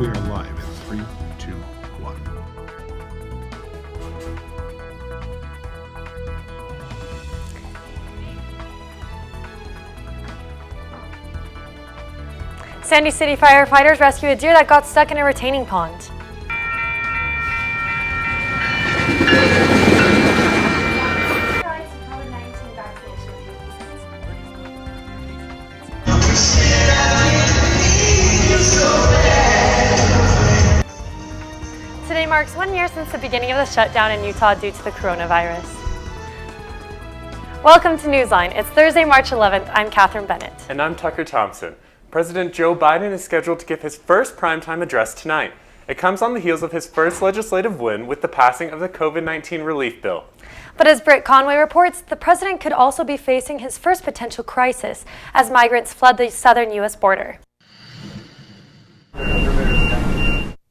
We are live in 3, 2, 1. Sandy City firefighters rescue a deer that got stuck in a retaining pond. Today marks 1 year since the beginning of the shutdown in Utah due to the coronavirus. Welcome to NewsLine. It's Thursday, March 11th. I'm Catherine Bennett. And I'm Tucker Thompson. President Joe Biden is scheduled to give his first primetime address tonight. It comes on the heels of his first legislative win with the passing of the COVID-19 relief bill. But as Britt Conway reports, the president could also be facing his first potential crisis as migrants flood the southern U.S. border.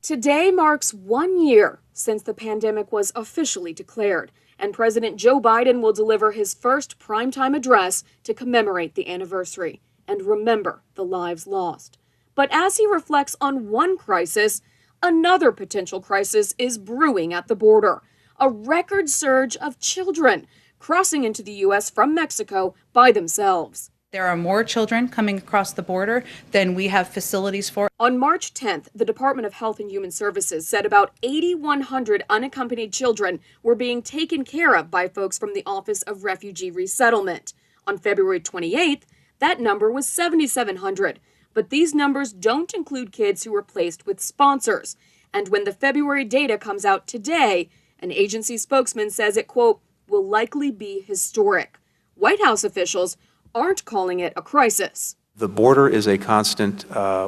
Today marks 1 year since the pandemic was officially declared, and President Joe Biden will deliver his first primetime address to commemorate the anniversary and remember the lives lost. But as he reflects on one crisis, another potential crisis is brewing at the border. A record surge of children crossing into the U.S. from Mexico by themselves. There are more children coming across the border than we have facilities for. On March 10th, the Department of Health and Human Services said about 8,100 unaccompanied children were being taken care of by folks from the Office of Refugee Resettlement. On February 28th, that number was 7,700. But these numbers don't include kids who were placed with sponsors. And when the February data comes out today, an agency spokesman says it, quote, will likely be historic. White House officials aren't calling it a crisis. The border is a constant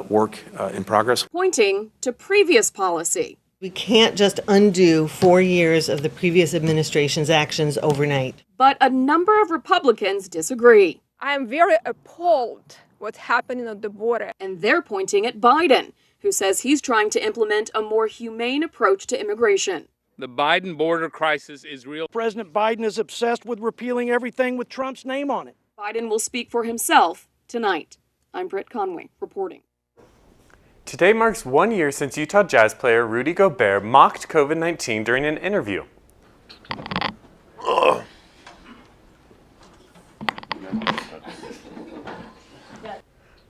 work in progress. Pointing to previous policy. We can't just undo 4 years of the previous administration's actions overnight. But a number of Republicans disagree. I am very appalled what's happening at the border. And they're pointing at Biden, who says he's trying to implement a more humane approach to immigration. The Biden border crisis is real. President Biden is obsessed with repealing everything with Trump's name on it. Biden will speak for himself tonight. I'm Britt Conway reporting. Today marks 1 year since Utah Jazz player Rudy Gobert mocked COVID-19 during an interview.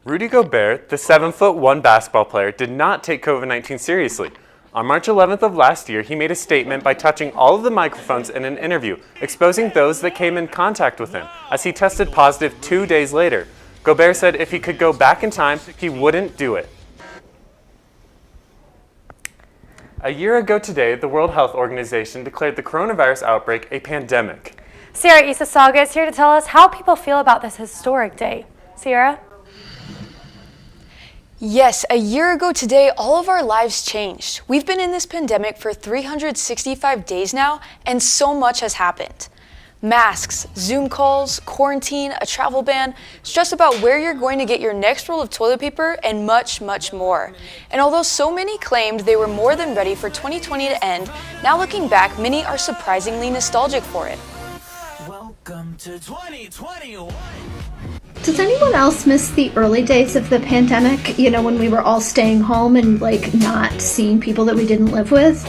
Rudy Gobert, the 7'1" basketball player, did not take COVID-19 seriously. On March 11th of last year, he made a statement by touching all of the microphones in an interview, exposing those that came in contact with him, as he tested positive 2 days later. Gobert said if he could go back in time, he wouldn't do it. A year ago today, the World Health Organization declared the coronavirus outbreak a pandemic. Sierra Isasaga is here to tell us how people feel about this historic day. Sierra? Yes, a year ago today, all of our lives changed. We've been in this pandemic for 365 days now, and so much has happened. Masks, Zoom calls, quarantine, a travel ban, stress about where you're going to get your next roll of toilet paper, and much, much more. And although so many claimed they were more than ready for 2020 to end, now looking back, many are surprisingly nostalgic for it. Welcome to 2021. Does anyone else miss the early days of the pandemic? You know, when we were all staying home and like not seeing people that we didn't live with?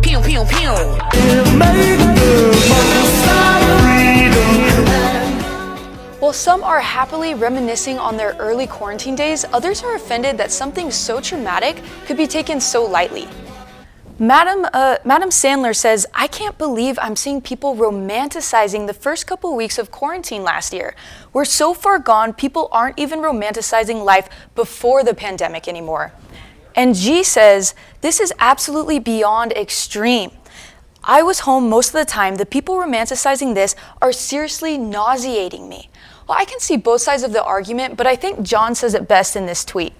Pew, pew, pew. While some are happily reminiscing on their early quarantine days, others are offended that something so traumatic could be taken so lightly. Madam Sandler says, I can't believe I'm seeing people romanticizing the first couple weeks of quarantine last year. We're so far gone, people aren't even romanticizing life before the pandemic anymore. And G says, this is absolutely beyond extreme. I was home most of the time. The people romanticizing this are seriously nauseating me. Well, I can see both sides of the argument, but I think John says it best in this tweet.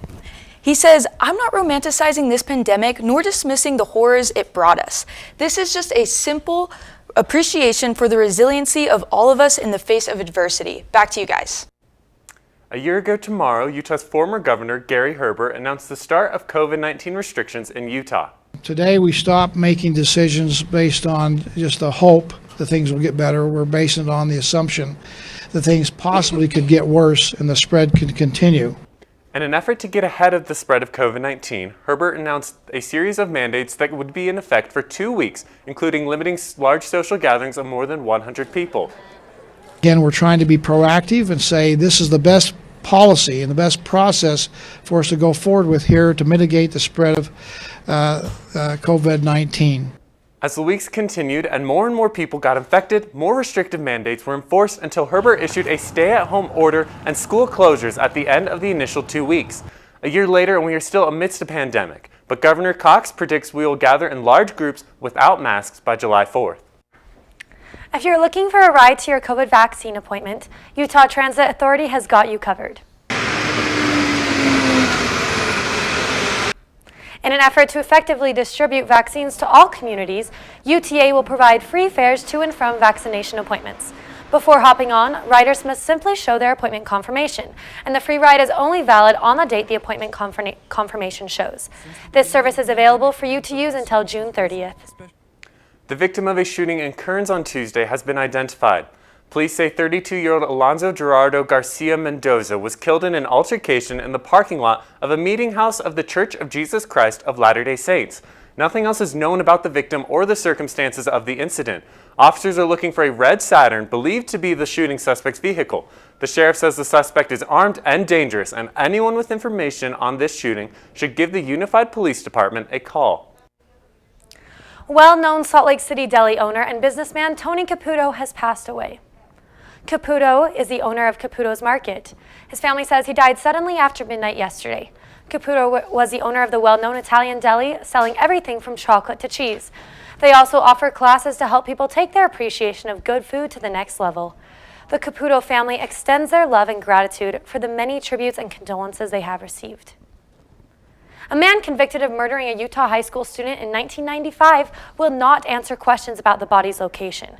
He says, I'm not romanticizing this pandemic nor dismissing the horrors it brought us. This is just a simple appreciation for the resiliency of all of us in the face of adversity. Back to you guys. A year ago tomorrow, Utah's former governor, Gary Herbert, announced the start of COVID-19 restrictions in Utah. Today we stopped making decisions based on just the hope that things will get better. We're basing it on the assumption that things possibly could get worse and the spread could continue. In an effort to get ahead of the spread of COVID-19, Herbert announced a series of mandates that would be in effect for 2 weeks, including limiting large social gatherings of more than 100 people. Again, we're trying to be proactive and say this is the best policy and the best process for us to go forward with here to mitigate the spread of COVID-19. As the weeks continued and more people got infected, more restrictive mandates were enforced until Herbert issued a stay-at-home order and school closures at the end of the initial 2 weeks. A year later, and we are still amidst a pandemic, but Governor Cox predicts we will gather in large groups without masks by July 4th. If you're looking for a ride to your COVID vaccine appointment, Utah Transit Authority has got you covered. In an effort to effectively distribute vaccines to all communities, UTA will provide free fares to and from vaccination appointments. Before hopping on, riders must simply show their appointment confirmation, and the free ride is only valid on the date the appointment confirmation shows. This service is available for you to use until June 30th. The victim of a shooting in Kearns on Tuesday has been identified. Police say 32-year-old Alonzo Gerardo Garcia Mendoza was killed in an altercation in the parking lot of a meeting house of the Church of Jesus Christ of Latter-day Saints. Nothing else is known about the victim or the circumstances of the incident. Officers are looking for a red Saturn believed to be the shooting suspect's vehicle. The sheriff says the suspect is armed and dangerous, and anyone with information on this shooting should give the Unified Police Department a call. Well-known Salt Lake City deli owner and businessman Tony Caputo has passed away. Caputo is the owner of Caputo's Market. His family says he died suddenly after midnight yesterday. Caputo was the owner of the well-known Italian deli, selling everything from chocolate to cheese. They also offer classes to help people take their appreciation of good food to the next level. The Caputo family extends their love and gratitude for the many tributes and condolences they have received. A man convicted of murdering a Utah high school student in 1995 will not answer questions about the body's location.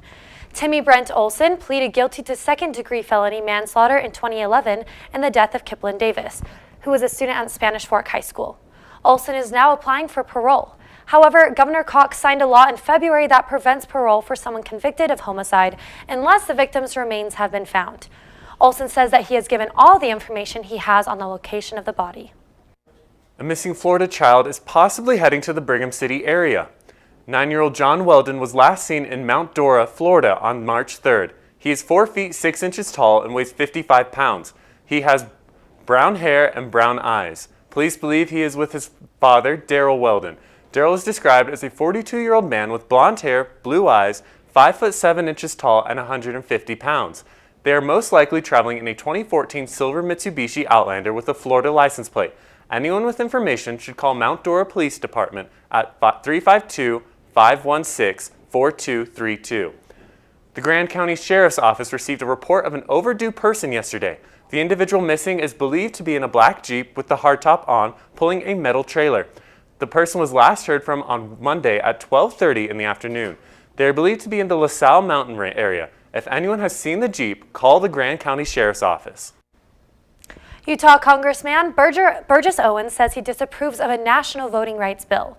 Timmy Brent Olson pleaded guilty to second-degree felony manslaughter in 2011 and the death of Kiplin Davis, who was a student at Spanish Fork High School. Olson is now applying for parole. However, Governor Cox signed a law in February that prevents parole for someone convicted of homicide unless the victim's remains have been found. Olson says that he has given all the information he has on the location of the body. A missing Florida child is possibly heading to the Brigham City area. 9-year-old John Weldon was last seen in Mount Dora, Florida on March 3rd. He is 4 feet 6 inches tall and weighs 55 pounds. He has brown hair and brown eyes. Police believe he is with his father, Daryl Weldon. Daryl is described as a 42-year-old man with blonde hair, blue eyes, 5 foot 7 inches tall, and 150 pounds. They are most likely traveling in a 2014 silver Mitsubishi Outlander with a Florida license plate. Anyone with information should call Mount Dora Police Department at 352-516-4232. The Grand County Sheriff's Office received a report of an overdue person yesterday. The individual missing is believed to be in a black Jeep with the hardtop on, pulling a metal trailer. The person was last heard from on Monday at 12:30 in the afternoon. They are believed to be in the LaSalle Mountain area. If anyone has seen the Jeep, call the Grand County Sheriff's Office. Utah Congressman Burgess Owens says he disapproves of a national voting rights bill.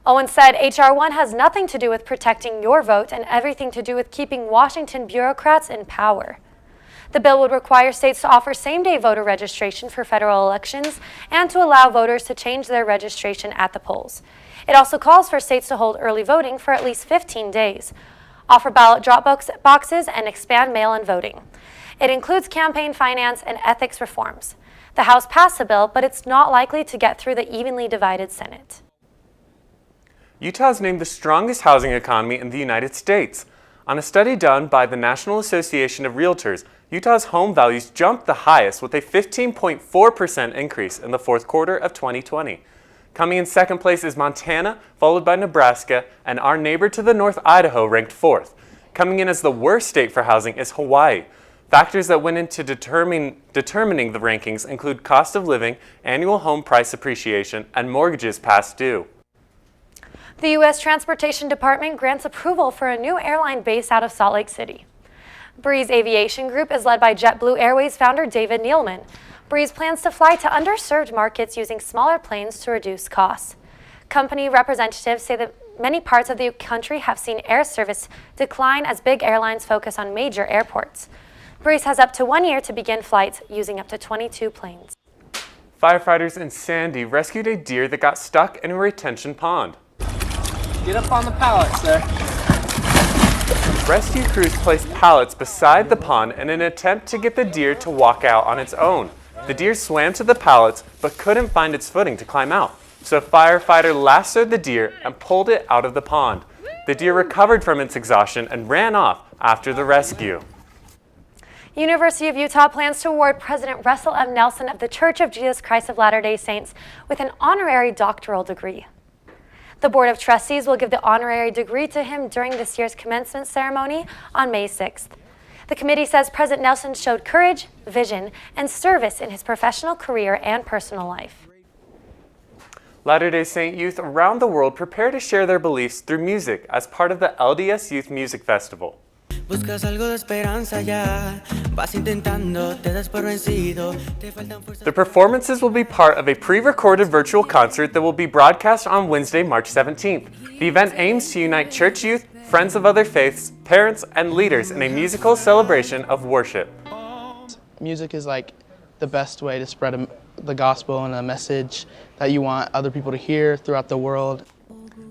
Owens said H.R. 1 has nothing to do with protecting your vote and everything to do with keeping Washington bureaucrats in power. The bill would require states to offer same-day voter registration for federal elections and to allow voters to change their registration at the polls. It also calls for states to hold early voting for at least 15 days, offer ballot drop boxes, and expand mail-in voting. It includes campaign finance and ethics reforms. The House passed the bill, but it's not likely to get through the evenly divided Senate. Utah is named the strongest housing economy in the United States. On a study done by the National Association of Realtors, Utah's home values jumped the highest with a 15.4% increase in the fourth quarter of 2020. Coming in second place is Montana, followed by Nebraska, and our neighbor to the north, Idaho, ranked fourth. Coming in as the worst state for housing is Hawaii. Factors that went into determining the rankings include cost of living, annual home price appreciation, and mortgages past due. The U.S. Transportation Department grants approval for a new airline based out of Salt Lake City. Breeze Aviation Group is led by JetBlue Airways founder David Neeleman. Breeze plans to fly to underserved markets using smaller planes to reduce costs. Company representatives say that many parts of the country have seen air service decline as big airlines focus on major airports. Breeze has up to 1 year to begin flights using up to 22 planes. Firefighters in Sandy rescued a deer that got stuck in a retention pond. Get up on the pallet, sir. Rescue crews placed pallets beside the pond in an attempt to get the deer to walk out on its own. The deer swam to the pallets but couldn't find its footing to climb out, so a firefighter lassoed the deer and pulled it out of the pond. The deer recovered from its exhaustion and ran off after the rescue. University of Utah plans to award President Russell M. Nelson of the Church of Jesus Christ of Latter-day Saints with an honorary doctoral degree. The Board of Trustees will give the honorary degree to him during this year's commencement ceremony on May 6th. The committee says President Nelson showed courage, vision, and service in his professional career and personal life. Latter-day Saint youth around the world prepare to share their beliefs through music as part of the LDS Youth Music Festival. The performances will be part of a pre-recorded virtual concert that will be broadcast on Wednesday, March 17th. The event aims to unite church youth, friends of other faiths, parents, and leaders in a musical celebration of worship. Music is like the best way to spread the gospel and a message that you want other people to hear throughout the world.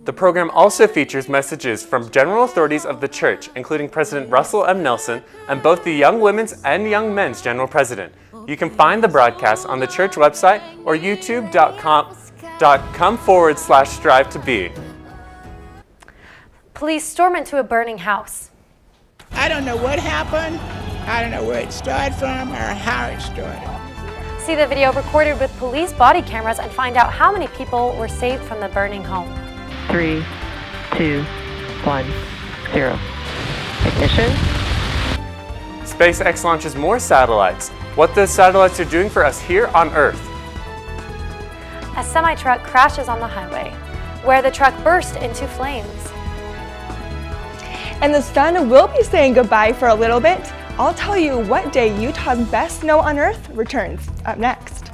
The program also features messages from general authorities of the church, including President Russell M. Nelson and both the Young Women's and Young Men's General President. You can find the broadcast on the church website or youtube.com/strive2be. Police storm into a burning house. I don't know what happened. I don't know where it started from or how it started. See the video recorded with police body cameras and find out how many people were saved from the burning home. 3, 2, 1, 0. Ignition. SpaceX launches more satellites. What those satellites are doing for us here on Earth. A semi-truck crashes on the highway, where the truck burst into flames. And the sun will be saying goodbye for a little bit. I'll tell you what day Utah's best snow on Earth returns up next.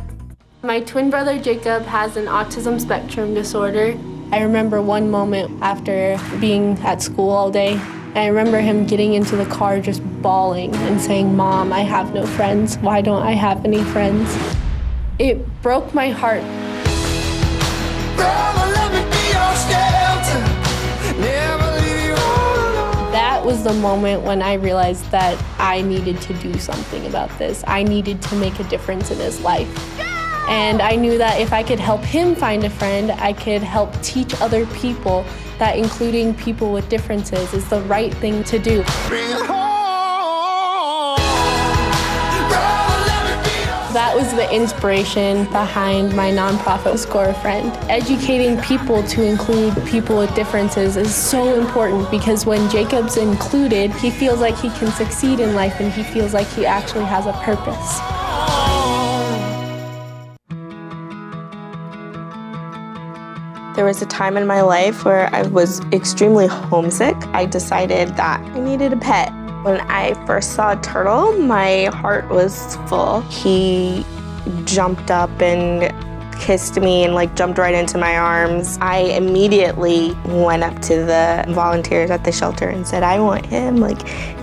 My twin brother Jacob has an autism spectrum disorder. I remember one moment after being at school all day, I remember him getting into the car just bawling and saying, "Mom, I have no friends. Why don't I have any friends?" It broke my heart. That was the moment when I realized that I needed to do something about this. I needed to make a difference in his life. And I knew that if I could help him find a friend, I could help teach other people that including people with differences is the right thing to do. That was the inspiration behind my nonprofit, Score a Friend. Educating people to include people with differences is so important because when Jacob's included, he feels like he can succeed in life and he feels like he actually has a purpose. There was a time in my life where I was extremely homesick. I decided that I needed a pet. When I first saw a turtle, my heart was full. He jumped up and kissed me and jumped right into my arms. I immediately went up to the volunteers at the shelter and said, "I want him,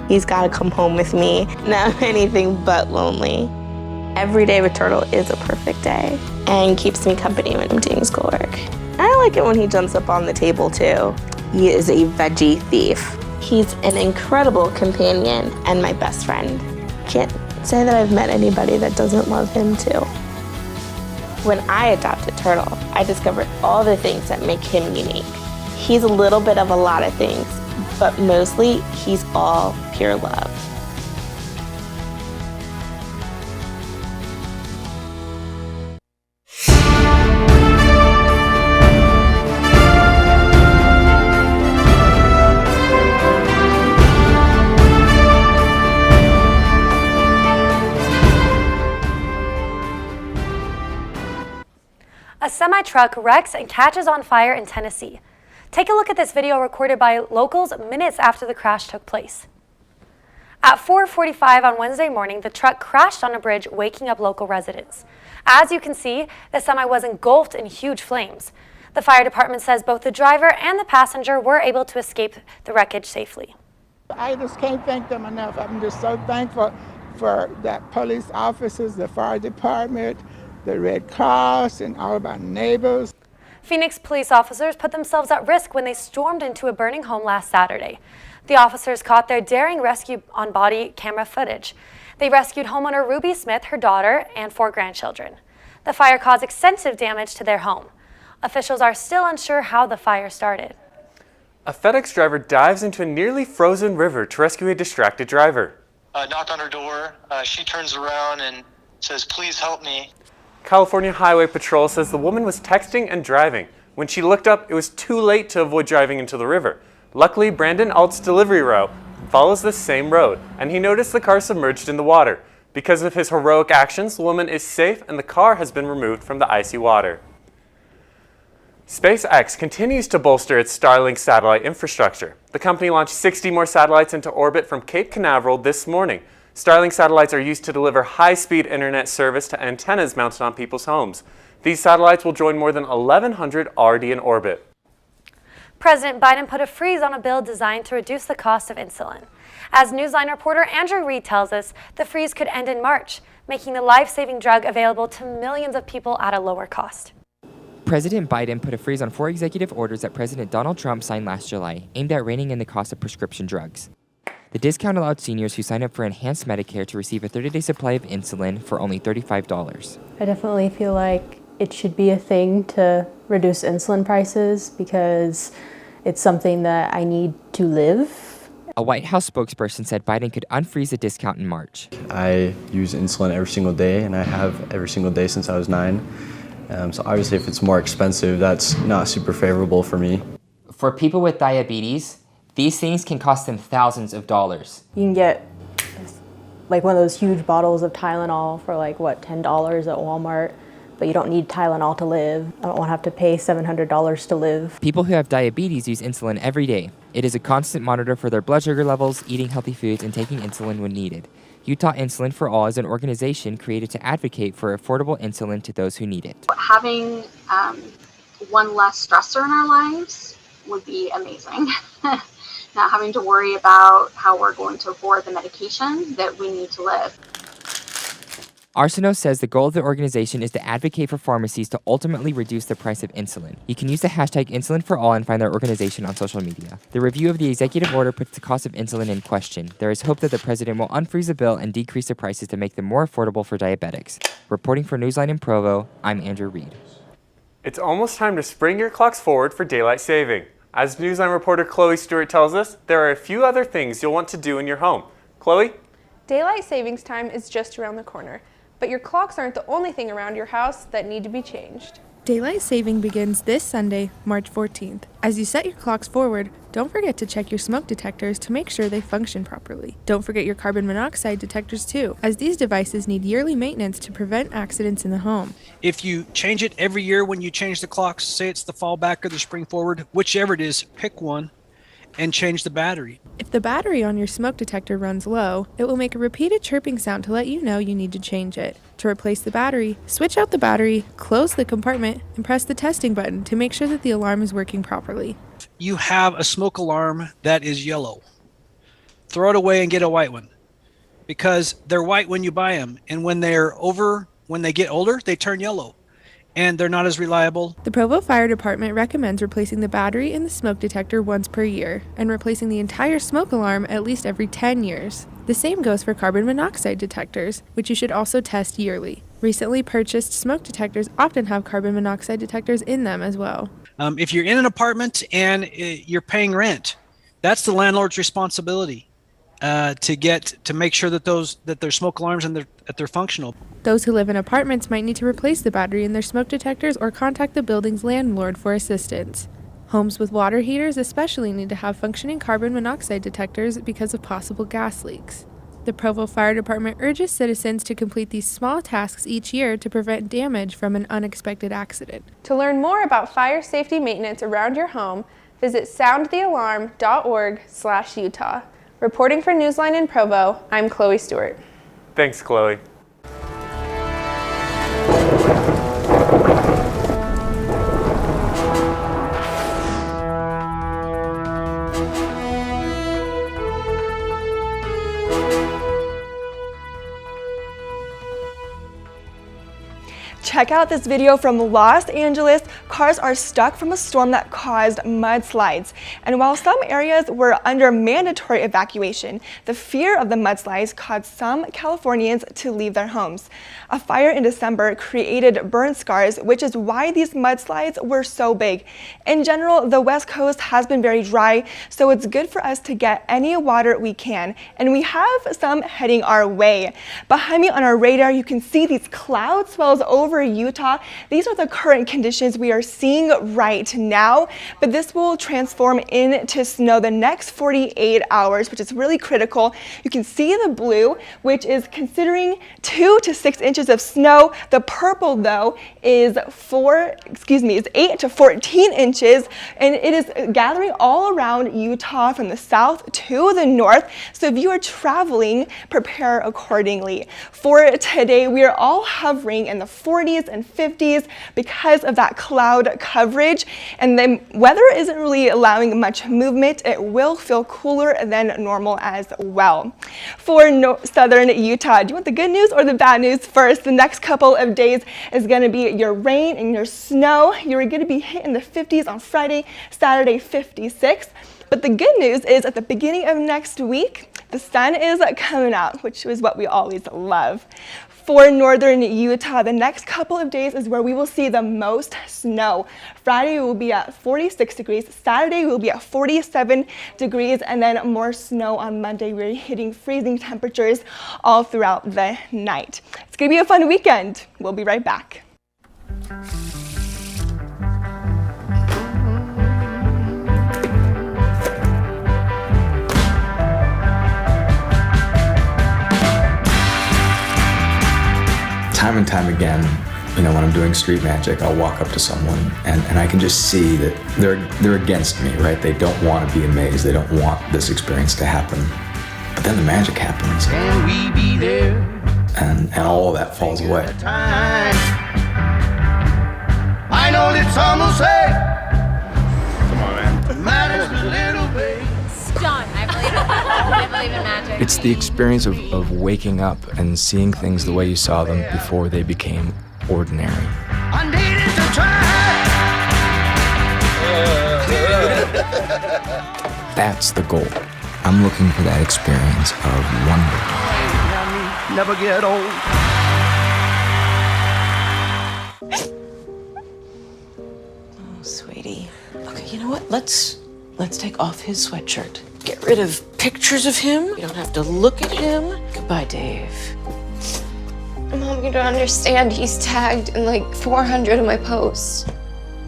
he's gotta come home with me." Now I'm anything but lonely. Every day with Turtle is a perfect day and keeps me company when I'm doing schoolwork. I like it when he jumps up on the table too. He is a veggie thief. He's an incredible companion and my best friend. Can't say that I've met anybody that doesn't love him too. When I adopted Turtle, I discovered all the things that make him unique. He's a little bit of a lot of things, but mostly he's all pure love. A semi-truck wrecks and catches on fire in Tennessee. Take a look at this video recorded by locals minutes after the crash took place. At 4:45 on Wednesday morning, the truck crashed on a bridge, waking up local residents. As you can see, the semi was engulfed in huge flames. The fire department says both the driver and the passenger were able to escape the wreckage safely. I just can't thank them enough. I'm just so thankful for the police officers, the fire department, the Red Cross and all of our neighbors. Phoenix police officers put themselves at risk when they stormed into a burning home last Saturday. The officers caught their daring rescue on body camera footage. They rescued homeowner Ruby Smith, her daughter, and 4 grandchildren. The fire caused extensive damage to their home. Officials are still unsure how the fire started. A FedEx driver dives into a nearly frozen river to rescue a distracted driver. Knocked on her door. She turns around and says, "Please help me." California Highway Patrol says the woman was texting and driving. When she looked up, it was too late to avoid driving into the river. Luckily, Brandon Alt's delivery route follows the same road, and he noticed the car submerged in the water. Because of his heroic actions, the woman is safe and the car has been removed from the icy water. SpaceX continues to bolster its Starlink satellite infrastructure. The company launched 60 more satellites into orbit from Cape Canaveral this morning. Starlink satellites are used to deliver high-speed internet service to antennas mounted on people's homes. These satellites will join more than 1,100 already in orbit. President Biden put a freeze on a bill designed to reduce the cost of insulin. As NewsLine reporter Andrew Reed tells us, the freeze could end in March, making the life-saving drug available to millions of people at a lower cost. President Biden put a freeze on 4 executive orders that President Donald Trump signed last July, aimed at reining in the cost of prescription drugs. The discount allowed seniors who sign up for enhanced Medicare to receive a 30-day supply of insulin for only $35. I definitely feel like it should be a thing to reduce insulin prices because it's something that I need to live. A White House spokesperson said Biden could unfreeze the discount in March. I use insulin every single day, and I have every single day since I was 9. So obviously if it's more expensive, that's not super favorable for me. For people with diabetes, these things can cost them thousands of dollars. You can get like one of those huge bottles of Tylenol for like, what, $10 at Walmart, but you don't need Tylenol to live. I don't want to have to pay $700 to live. People who have diabetes use insulin every day. It is a constant monitor for their blood sugar levels, eating healthy foods, and taking insulin when needed. Utah Insulin for All is an organization created to advocate for affordable insulin to those who need it. Having one less stressor in our lives would be amazing. Not having to worry about how we're going to afford the medication that we need to live. Arsenault says the goal of the organization is to advocate for pharmacies to ultimately reduce the price of insulin. You can use the hashtag #InsulinForAll and find their organization on social media. The review of the executive order puts the cost of insulin in question. There is hope that the president will unfreeze the bill and decrease the prices to make them more affordable for diabetics. Reporting for NewsLine in Provo, I'm Andrew Reed. It's almost time to spring your clocks forward for daylight saving. As NewsLine reporter Chloe Stewart tells us, there are a few other things you'll want to do in your home. Chloe? Daylight savings time is just around the corner. But your clocks aren't the only thing around your house that need to be changed. Daylight saving begins this Sunday, March 14th. As you set your clocks forward, don't forget to check your smoke detectors to make sure they function properly. Don't forget your carbon monoxide detectors too, as these devices need yearly maintenance to prevent accidents in the home. If you change it every year when you change the clocks, say it's the fall back or the spring forward, whichever it is, pick one and change the battery. If the battery on your smoke detector runs low, it will make a repeated chirping sound to let you know you need to change it. To replace the battery, switch out the battery, close the compartment, and press the testing button to make sure that the alarm is working properly. You have a smoke alarm that is yellow. Throw it away and get a white one, because they're white when you buy them, and when they get older, they turn yellow, and they're not as reliable. The Provo Fire Department recommends replacing the battery in the smoke detector once per year, and replacing the entire smoke alarm at least every 10 years. The same goes for carbon monoxide detectors, which you should also test yearly. Recently purchased smoke detectors often have carbon monoxide detectors in them as well. If you're in an apartment and you're paying rent, that's the landlord's responsibility to make sure that their smoke alarms and that they're functional. Those who live in apartments might need to replace the battery in their smoke detectors or contact the building's landlord for assistance. Homes with water heaters especially need to have functioning carbon monoxide detectors because of possible gas leaks. The Provo Fire Department urges citizens to complete these small tasks each year to prevent damage from an unexpected accident. To learn more about fire safety maintenance around your home, visit soundthealarm.org/Utah. Reporting for NewsLine in Provo, I'm Chloe Stewart. Thanks, Chloe. Check out this video from Los Angeles. Cars are stuck from a storm that caused mudslides. And while some areas were under mandatory evacuation, the fear of the mudslides caused some Californians to leave their homes. A fire in December created burn scars, which is why these mudslides were so big. In general, the West Coast has been very dry, so it's good for us to get any water we can. And we have some heading our way. Behind me on our radar, you can see these cloud swells over Utah. These are the current conditions we are seeing right now, but this will transform into snow the next 48 hours, which is really critical. You can see the blue, which is considering 2 to 6 inches of snow. The purple, though, is 8 to 14 inches, and it is gathering all around Utah from the south to the north. So if you are traveling, prepare accordingly. For today, we are all hovering in the 40s and 50s because of that cloud coverage, and the weather isn't really allowing much movement. It will feel cooler than normal as well. For southern Utah, do you want the good news or the bad news first? The next couple of days is going to be your rain and your snow. You're going to be hitting the 50s on Friday, Saturday 56. But the good news is at the beginning of next week, the sun is coming out, which is what we always love. For northern Utah, the next couple of days is where we will see the most snow. Friday will be at 46 degrees, Saturday will be at 47 degrees, and then more snow on Monday. We're hitting freezing temperatures all throughout the night. It's going to be a fun weekend. We'll be right back. Time and time again, when I'm doing street magic, I'll walk up to someone and I can just see that they're against me, right? They don't want to be amazed. They don't want this experience to happen. But then the magic happens. Can we be there? And all of that falls away. I know that some will say, come on, man. Matters a little bit. Stunned. I believe in magic. It's the experience of waking up and seeing things the way you saw them before they became ordinary. I needed to try. That's the goal. I'm looking for that experience of wonder. Never get old. Oh, sweetie. Okay, you know what? Let's take off his sweatshirt. Get rid of pictures of him. You don't have to look at him. Goodbye, Dave. Mom, you don't understand. He's tagged in like 400 of my posts.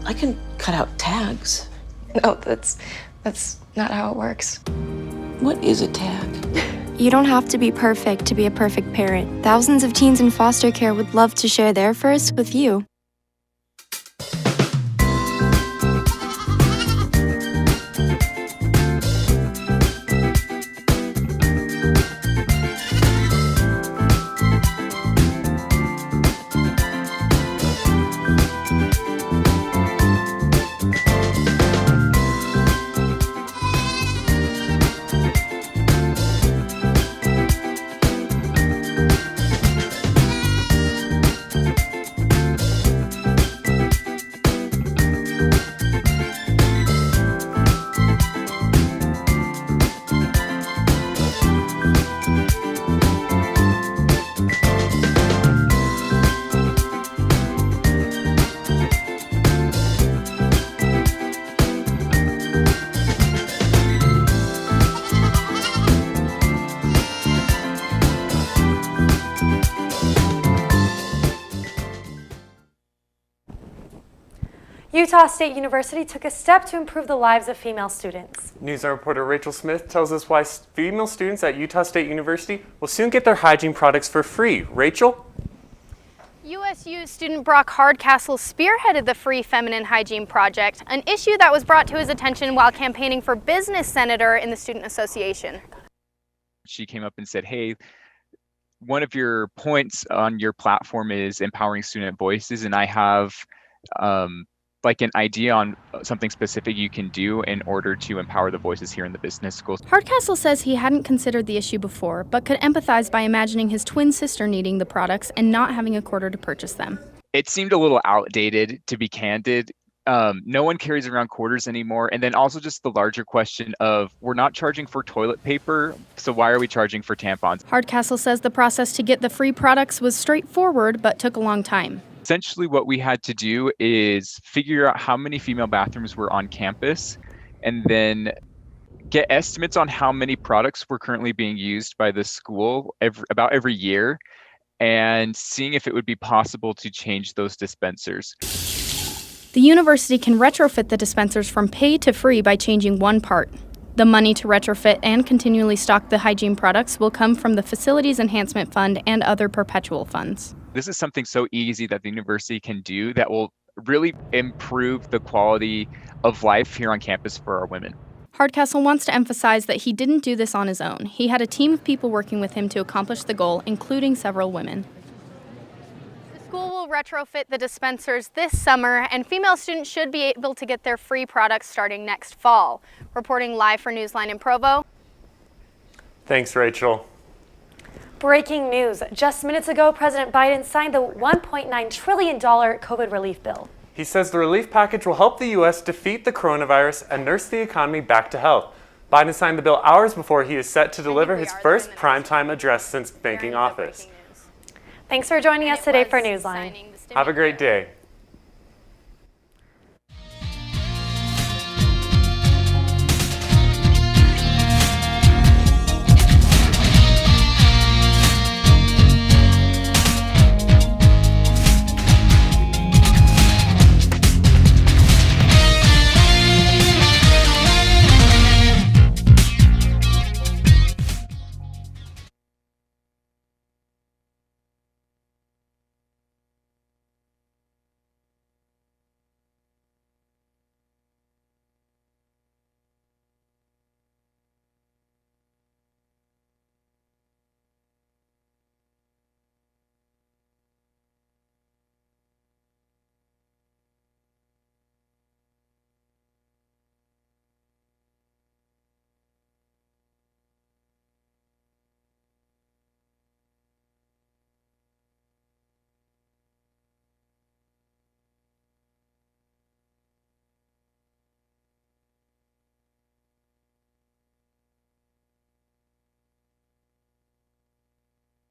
I can cut out tags. No, that's not how it works. What is a tag? You don't have to be perfect to be a perfect parent. Thousands of teens in foster care would love to share their first with you. Utah State University took a step to improve the lives of female students. NewsLine reporter Rachel Smith tells us why female students at Utah State University will soon get their hygiene products for free. Rachel? USU student Brock Hardcastle spearheaded the Free Feminine Hygiene Project, an issue that was brought to his attention while campaigning for business senator in the Student Association. She came up and said, hey, one of your points on your platform is empowering student voices, and I have like an idea on something specific you can do in order to empower the voices here in the business schools. Hardcastle says he hadn't considered the issue before, but could empathize by imagining his twin sister needing the products and not having a quarter to purchase them. it seemed a little outdated, to be candid. No one carries around quarters anymore. And then also just the larger question of, we're not charging for toilet paper, so why are we charging for tampons? Hardcastle says the process to get the free products was straightforward but took a long time. Essentially what we had to do is figure out how many female bathrooms were on campus and then get estimates on how many products were currently being used by the school about every year, and seeing if it would be possible to change those dispensers. The university can retrofit the dispensers from pay to free by changing one part. The money to retrofit and continually stock the hygiene products will come from the Facilities Enhancement Fund and other perpetual funds. This is something so easy that the university can do that will really improve the quality of life here on campus for our women. Hardcastle wants to emphasize that he didn't do this on his own. He had a team of people working with him to accomplish the goal, including several women. The school will retrofit the dispensers this summer, and female students should be able to get their free products starting next fall. Reporting live for Newsline in Provo. Thanks, Rachel. Breaking news. Just minutes ago, President Biden signed the $1.9 trillion COVID relief bill. He says the relief package will help the U.S. defeat the coronavirus and nurse the economy back to health. Biden signed the bill hours before he is set to deliver his first primetime address since taking office. Thanks for joining us today for Newsline. Have a great day.